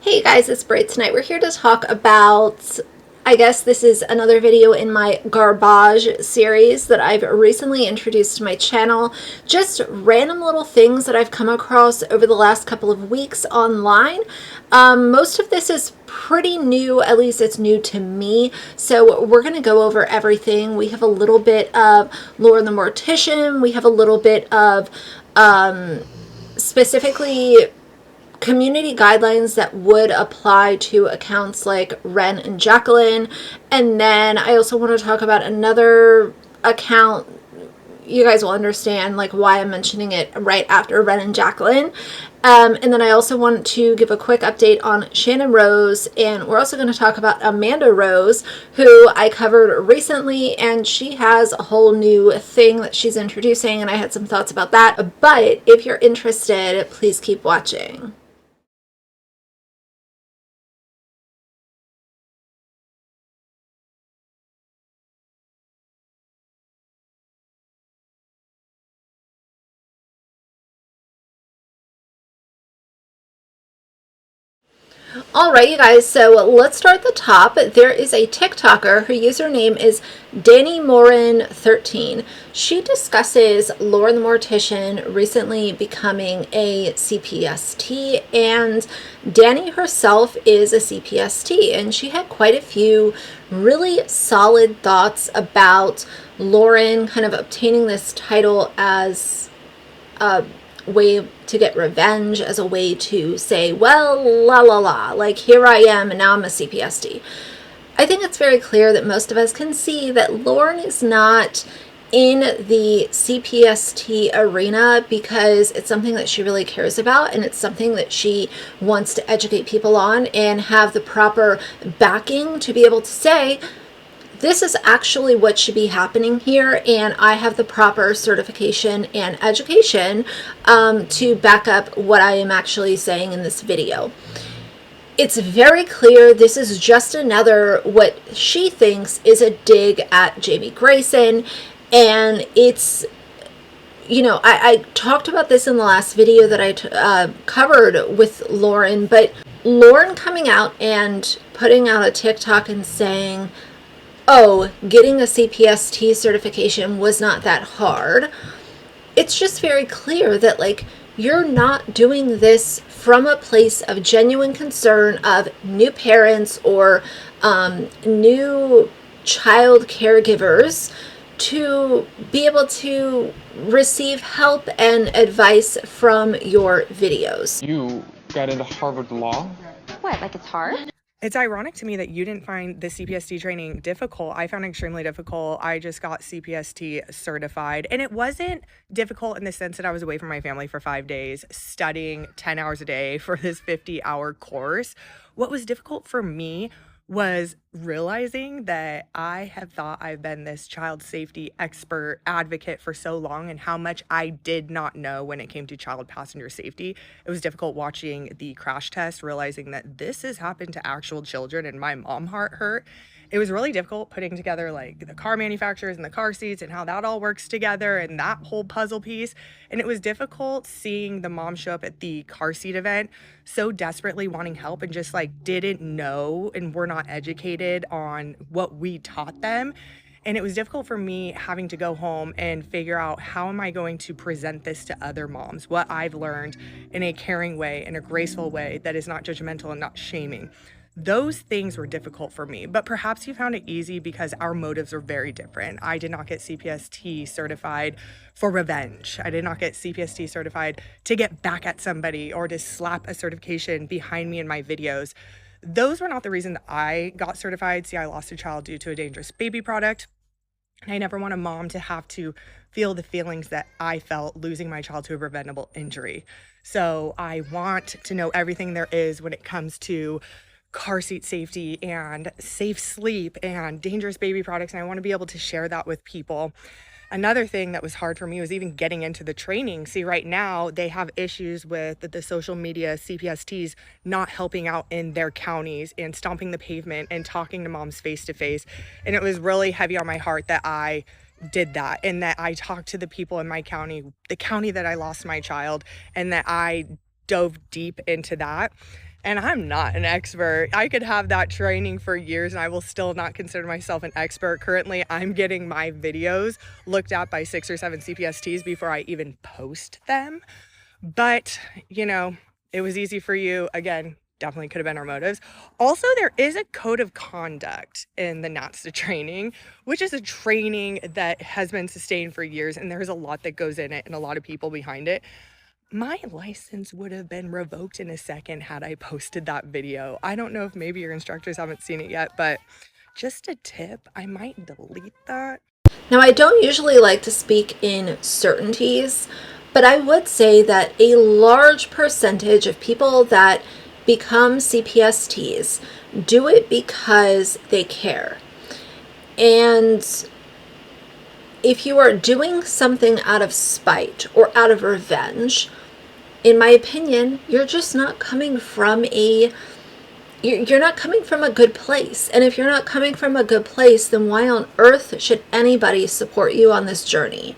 Hey guys, it's Braid. Tonight we're here to talk about, I guess this is another video in my garbage series that I've recently introduced to my channel. Just random little things that I've come across over the last couple of weeks online. Most of this is pretty new, at least it's new to me. So we're going to go over everything. We have a little bit of Wren the Mortician. We have a little bit of specifically community guidelines that would apply to accounts like Wren and Jacqueline. And then I also want to talk about another account. You guys will understand like why I'm mentioning it right after Wren and Jacqueline. And then I also want to give a quick update on Channon Rose, and we're also going to talk about Amanda Rose, who I covered recently, and she has a whole new thing that she's introducing, and I had some thoughts about that. But if you're interested, please keep watching. Alright, you guys, so let's start at the top. There is a TikToker, her username is DannyMorin13. She discusses Wren the Mortician recently becoming a CPST, and Danny herself is a CPST, and she had quite a few really solid thoughts about Wren kind of obtaining this title as a way to get revenge, as a way to say, well, la la la, like here I am and now I'm a CPST. I think it's very clear that most of us can see that Wren is not in the CPST arena because it's something that she really cares about, and it's something that she wants to educate people on and have the proper backing to be able to say, this is actually what should be happening here, and I have the proper certification and education to back up what I am actually saying in this video. It's very clear this is just another, what she thinks is a dig at Jamie Grayson, and it's, you know, I talked about this in the last video that I covered with Wren, but Wren coming out and putting out a TikTok and saying, oh, getting a CPST certification was not that hard. It's just very clear that, like, you're not doing this from a place of genuine concern of new parents or new child caregivers to be able to receive help and advice from your videos. You got into Harvard Law? What, like it's hard? It's ironic to me that you didn't find the CPST training difficult. I found it extremely difficult. I just got CPST certified, and it wasn't difficult in the sense that I was away from my family for 5 days, studying 10 hours a day for this 50-hour course. What was difficult for me was realizing that I have thought I've been this child safety expert advocate for so long, and how much I did not know when it came to child passenger safety. It was difficult watching the crash test, realizing that this has happened to actual children, and my mom heart hurt. It was really difficult putting together like the car manufacturers and the car seats and how that all works together and that whole puzzle piece. And it was difficult seeing the mom show up at the car seat event so desperately wanting help and just like didn't know and were not educated on what we taught them. And it was difficult for me having to go home and figure out, how am I going to present this to other moms, what I've learned, in a caring way, in a graceful way that is not judgmental and not shaming. Those things were difficult for me, but perhaps you found it easy because our motives are very different. I did not get CPST certified for revenge. I did not get CPST certified to get back at somebody or to slap a certification behind me in my videos. Those were not the reason that I got certified. See, I lost a child due to a dangerous baby product. I never want a mom to have to feel the feelings that I felt losing my child to a preventable injury. So I want to know everything there is when it comes to car seat safety and safe sleep and dangerous baby products, and I want to be able to share that with people. Another thing that was hard for me was even getting into the training. See, right now they have issues with the social media CPSTs not helping out in their counties and stomping the pavement and talking to moms face to face. And it was really heavy on my heart that I did that, and that I talked to the people in my county, the county that I lost my child, and that I dove deep into that. And I'm not an expert. I could have that training for years and I will still not consider myself an expert. Currently, I'm getting my videos looked at by 6 or 7 CPSTs before I even post them. But, you know, it was easy for you. Again, definitely could have been our motives. Also, there is a code of conduct in the NATSA training, which is a training that has been sustained for years, and there's a lot that goes in it and a lot of people behind it. My license would have been revoked in a second had I posted that video. I don't know if maybe your instructors haven't seen it yet, but just a tip, I might delete that. Now, I don't usually like to speak in certainties, but I would say that a large percentage of people that become CPSTs do it because they care. And if you are doing something out of spite or out of revenge, in my opinion, you're just not coming from you're not coming from a good place. And if you're not coming from a good place, then why on earth should anybody support you on this journey?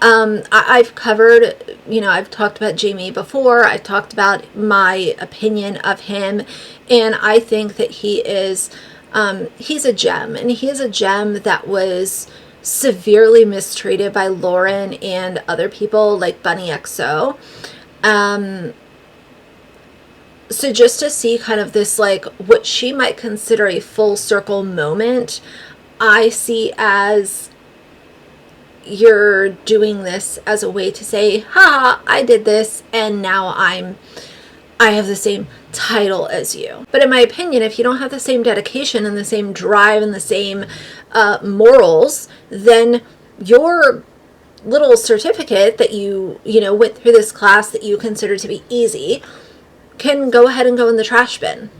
I've covered, I've talked about Jamie before. I talked about my opinion of him, and I think that he's a gem, and he is a gem that was severely mistreated by Lauren and other people like Bunny XO. So just to see kind of this, like, what she might consider a full circle moment, I see as you're doing this as a way to say, ha, I did this, and now I have the same title as you. But in my opinion, if you don't have the same dedication and the same drive and the same morals, then your little certificate that you went through this class that you consider to be easy can go ahead and go in the trash bin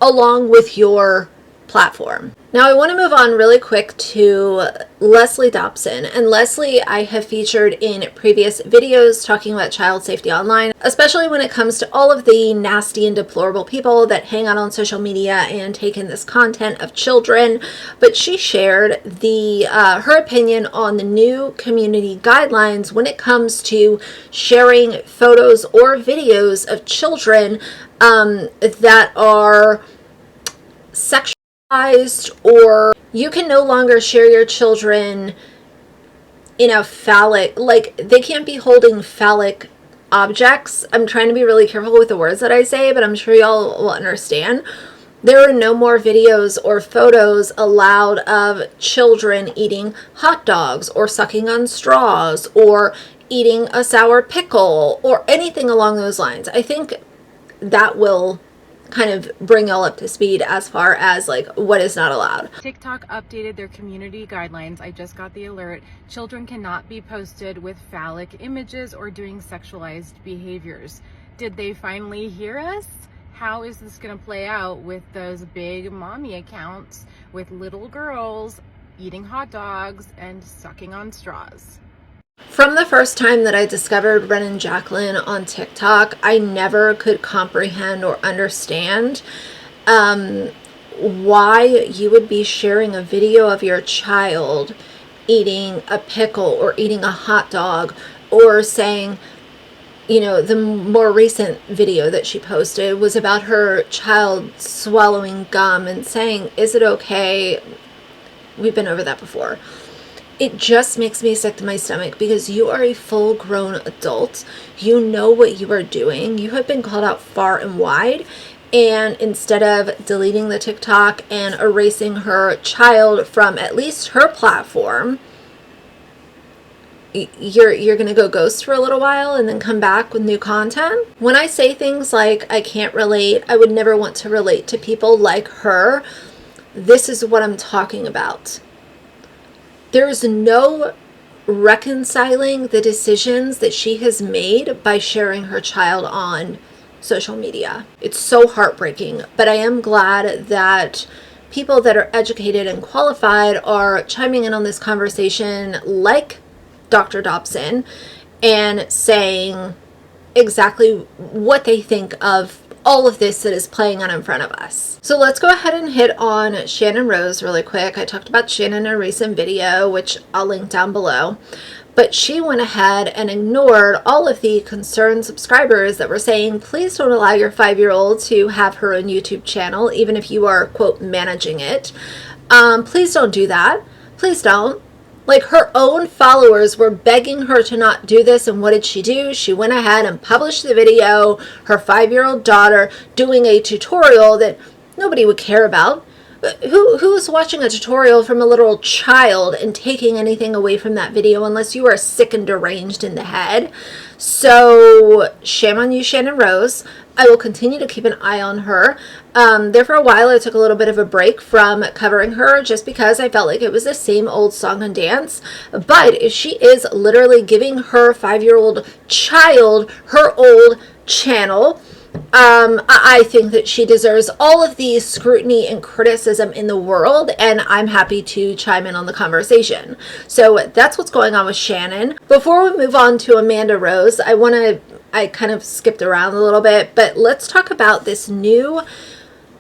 along with your platform. Now I want to move on really quick to Leslie Dobson. And Leslie I have featured in previous videos talking about child safety online, especially when it comes to all of the nasty and deplorable people that hang out on social media and take in this content of children. But she shared her opinion on the new community guidelines when it comes to sharing photos or videos of children that are sexualized, or you can no longer share your children in a phallic, like they can't be holding phallic objects. I'm trying to be really careful with the words that I say, but I'm sure y'all will understand. There are no more videos or photos allowed of children eating hot dogs or sucking on straws or eating a sour pickle or anything along those lines. I think that will kind of bring y'all up to speed as far as like what is not allowed. TikTok updated their community guidelines. I just got the alert. Children cannot be posted with phallic images or doing sexualized behaviors. Did they finally hear us? How is this going to play out with those big mommy accounts with little girls eating hot dogs and sucking on straws? From the first time that I discovered Wren Jacqueline on TikTok, I never could comprehend or understand why you would be sharing a video of your child eating a pickle or eating a hot dog, or saying, the more recent video that she posted was about her child swallowing gum and saying, is it okay? We've been over that before. It just makes me sick to my stomach, because you are a full-grown adult. You know what you are doing. You have been called out far and wide. And instead of deleting the TikTok and erasing her child from at least her platform, you're going to go ghost for a little while and then come back with new content. When I say things like, I can't relate, I would never want to relate to people like her, this is what I'm talking about. There's no reconciling the decisions that she has made by sharing her child on social media. It's so heartbreaking, but I am glad that people that are educated and qualified are chiming in on this conversation, like Dr. Dobson, and saying exactly what they think of all of this that is playing out in front of us. So let's go ahead and hit on Channon Rose really quick. I talked about Channon in a recent video, which I'll link down below. But she went ahead and ignored all of the concerned subscribers that were saying, please don't allow your 5-year-old to have her own YouTube channel, even if you are, quote, managing it. Please don't do that. Please don't. Like, her own followers were begging her to not do this, and what did she do? She went ahead and published the video, her 5-year-old daughter doing a tutorial that nobody would care about. Who's watching a tutorial from a literal child and taking anything away from that video unless you are sick and deranged in the head? So shame on you, Channon Rose. I will continue to keep an eye on her. There for a while, I took a little bit of a break from covering her just because I felt like it was the same old song and dance. But if she is literally giving her 5-year-old child her old channel, I think that she deserves all of the scrutiny and criticism in the world, and I'm happy to chime in on the conversation. So that's what's going on with Channon. Before we move on to Amanda Rose, I kind of skipped around a little bit, but let's talk about this new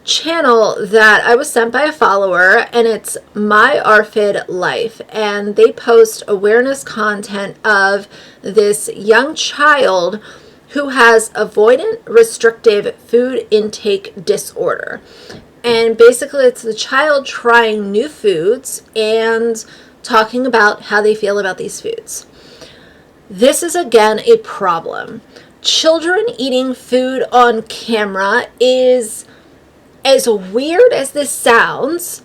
channel that I was sent by a follower, and it's My ARFID Life, and they post awareness content of this young child who has avoidant restrictive food intake disorder. And basically it's the child trying new foods and talking about how they feel about these foods. This is again a problem. Children eating food on camera is, as weird as this sounds,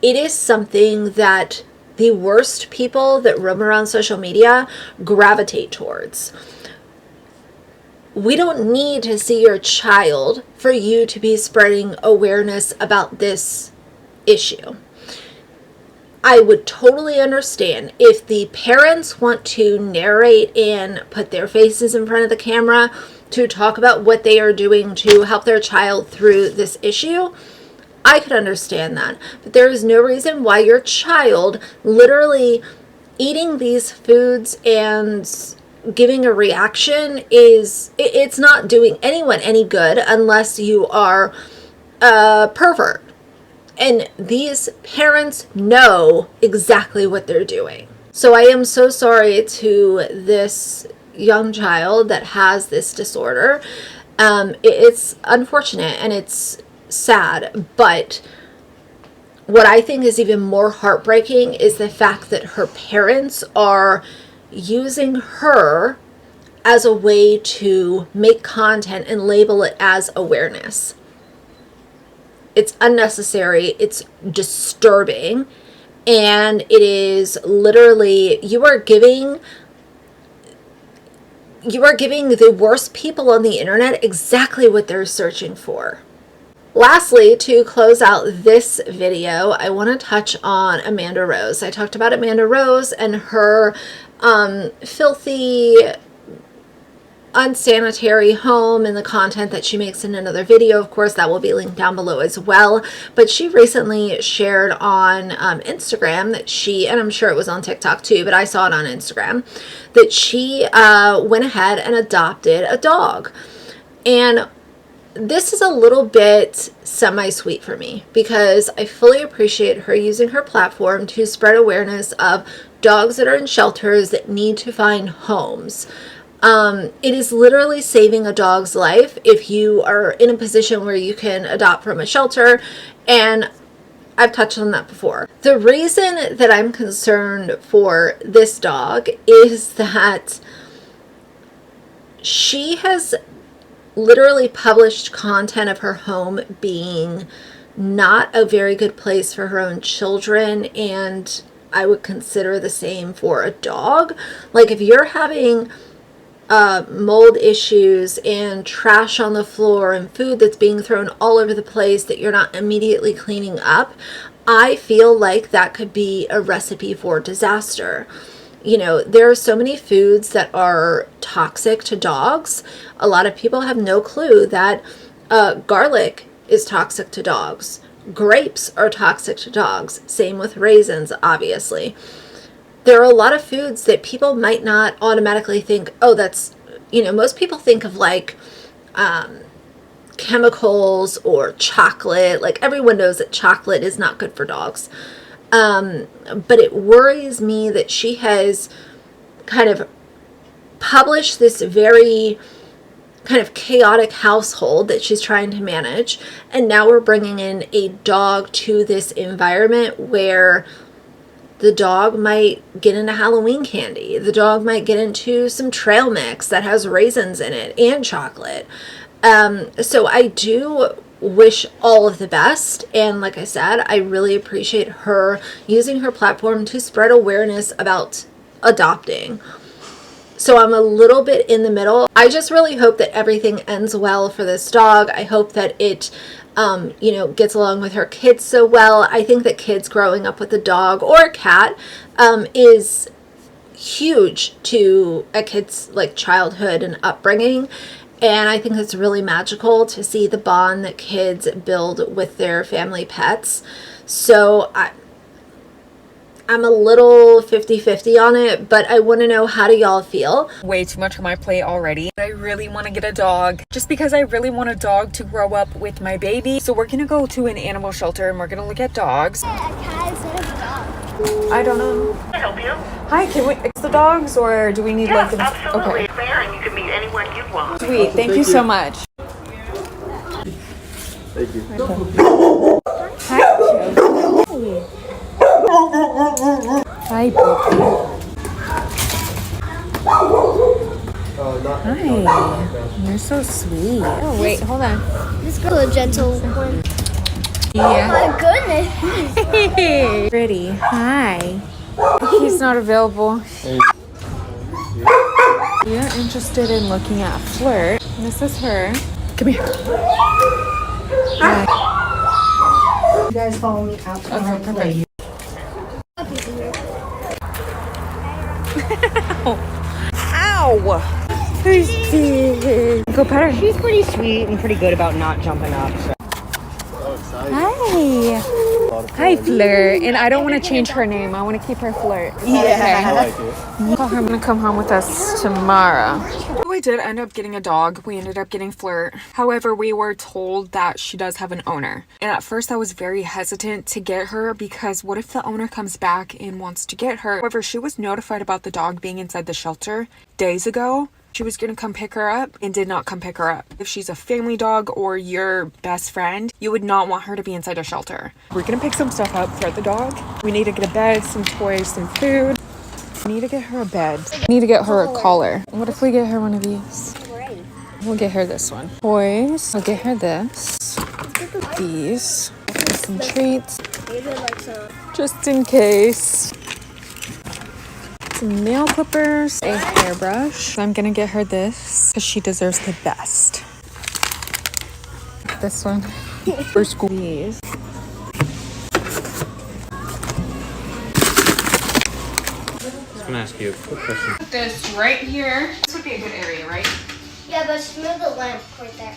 it is something that the worst people that roam around social media gravitate towards. We don't need to see your child for you to be spreading awareness about this issue. I would totally understand if the parents want to narrate and put their faces in front of the camera to talk about what they are doing to help their child through this issue. I could understand that. But there is no reason why your child literally eating these foods and giving a reaction it's not doing anyone any good unless you are a pervert. And these parents know exactly what they're doing. So I am so sorry to this young child that has this disorder. It's unfortunate and it's sad, but what I think is even more heartbreaking is the fact that her parents are using her as a way to make content and label it as awareness. It's unnecessary, it's disturbing, and it is literally, you are giving the worst people on the internet exactly what they're searching for. Lastly, to close out this video, I want to touch on Amanda Rose. I talked about Amanda Rose and her filthy, unsanitary home and the content that she makes in another video. Of course, that will be linked down below as well. But she recently shared on Instagram that she, and I'm sure it was on TikTok too, but I saw it on Instagram, that she went ahead and adopted a dog. And this is a little bit semi-sweet for me because I fully appreciate her using her platform to spread awareness of dogs that are in shelters that need to find homes. It is literally saving a dog's life if you are in a position where you can adopt from a shelter, and I've touched on that before. The reason that I'm concerned for this dog is that she has literally published content of her home being not a very good place for her own children, and I would consider the same for a dog. Like, if you're having mold issues and trash on the floor and food that's being thrown all over the place that you're not immediately cleaning up, I feel like that could be a recipe for disaster. You know, there are so many foods that are toxic to dogs. A lot of people have no clue that garlic is toxic to dogs. Grapes are toxic to dogs. Same with raisins, obviously. There are a lot of foods that people might not automatically think, oh, that's, you know, most people think of like chemicals or chocolate. Like, everyone knows that chocolate is not good for dogs. But it worries me that she has kind of publish this very kind of chaotic household that she's trying to manage, and now we're bringing in a dog to this environment where the dog might get into Halloween candy, the dog might get into some trail mix that has raisins in it and chocolate. So I do wish all of the best, and like I said, I really appreciate her using her platform to spread awareness about adopting. So I'm a little bit in the middle. I just really hope that everything ends well for this dog. I hope that it, gets along with her kids so well. I think that kids growing up with a dog or a cat is huge to a kid's like childhood and upbringing. And I think it's really magical to see the bond that kids build with their family pets. So I'm a little 50-50 on it, but I want to know, how do y'all feel? Way too much on my plate already. I really want to get a dog just because I really want a dog to grow up with my baby. So we're gonna go to an animal shelter and we're gonna look at dogs. I don't know. Can I help you? Hi, can we fix the dogs, or do we need Yes, like a... absolutely. Okay. There, and you can meet anyone you want. Sweet, thank you so much. Thank you. Hi, Bookie. Hi. You're so sweet. Oh, wait, hold on. This girl a gentle one. Yeah. Oh my goodness. Pretty. Hi. He's not available. You're interested in looking at Flirt. This is her. Come here. Hi. You guys follow me out to my plate. Ow! Go pet her. She's pretty sweet and pretty good about not jumping up. So. Hi. Hi, Flirt. And I don't want to change her name. I want to keep her Flirt. Yeah. I like it. I'm gonna come home with us tomorrow. We did end up getting a dog. We ended up getting Flirt. However, we were told that she does have an owner. And at first I was very hesitant to get her because what if the owner comes back and wants to get her? However, she was notified about the dog being inside the shelter days ago. She was gonna come pick her up and did not come pick her up. If she's a family dog or your best friend, you would not want her to be inside a shelter. We're gonna pick some stuff up for the dog. We need to get a bed, some toys, some food. We need to get her a bed. We need to get her a collar. What if we get her one of these? We'll get her this one. Toys. I'll get her this. These. Some treats. Just in case. Some nail clippers, a hairbrush. I'm gonna get her this because she deserves the best. This one for school. These. I was gonna ask you a quick question. This right here. This would be a good area, right? Yeah, but just move the lamp right there.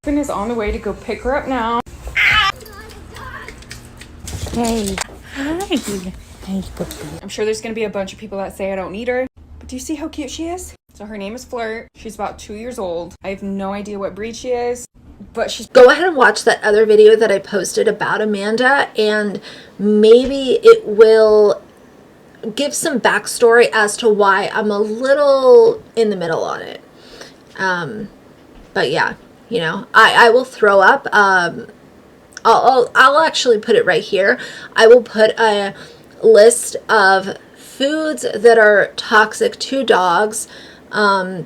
Husband is on the way to go pick her up now. Hey. Hi. Hey, I'm sure there's gonna be a bunch of people that say I don't need her. But do you see how cute she is? So her name is Flirt. She's about 2 years old. I have no idea what breed she is, but she's... Go ahead and watch that other video that I posted about Amanda, and maybe it will give some backstory as to why I'm a little in the middle on it. But yeah, you know, I will throw up. I'll actually put it right here. I will put a list of foods that are toxic to dogs,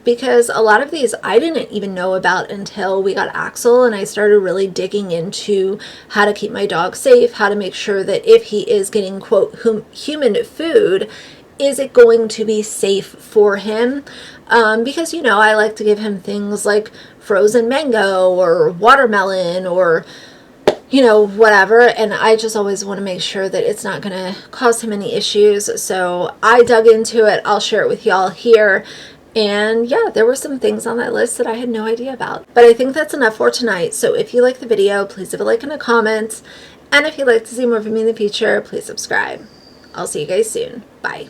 because a lot of these I didn't even know about until we got Axel and I started really digging into how to keep my dog safe, how to make sure that if he is getting, quote, human food, is it going to be safe for him? Because, you know, I like to give him things like frozen mango or watermelon or, you know, whatever, and I just always want to make sure that it's not going to cause him any issues. So I dug into it. I'll share it with y'all here. And yeah, there were some things on that list that I had no idea about. But I think that's enough for tonight. So if you like the video, please leave a like and a comment. And if you'd like to see more from me in the future, please subscribe. I'll see you guys soon. Bye.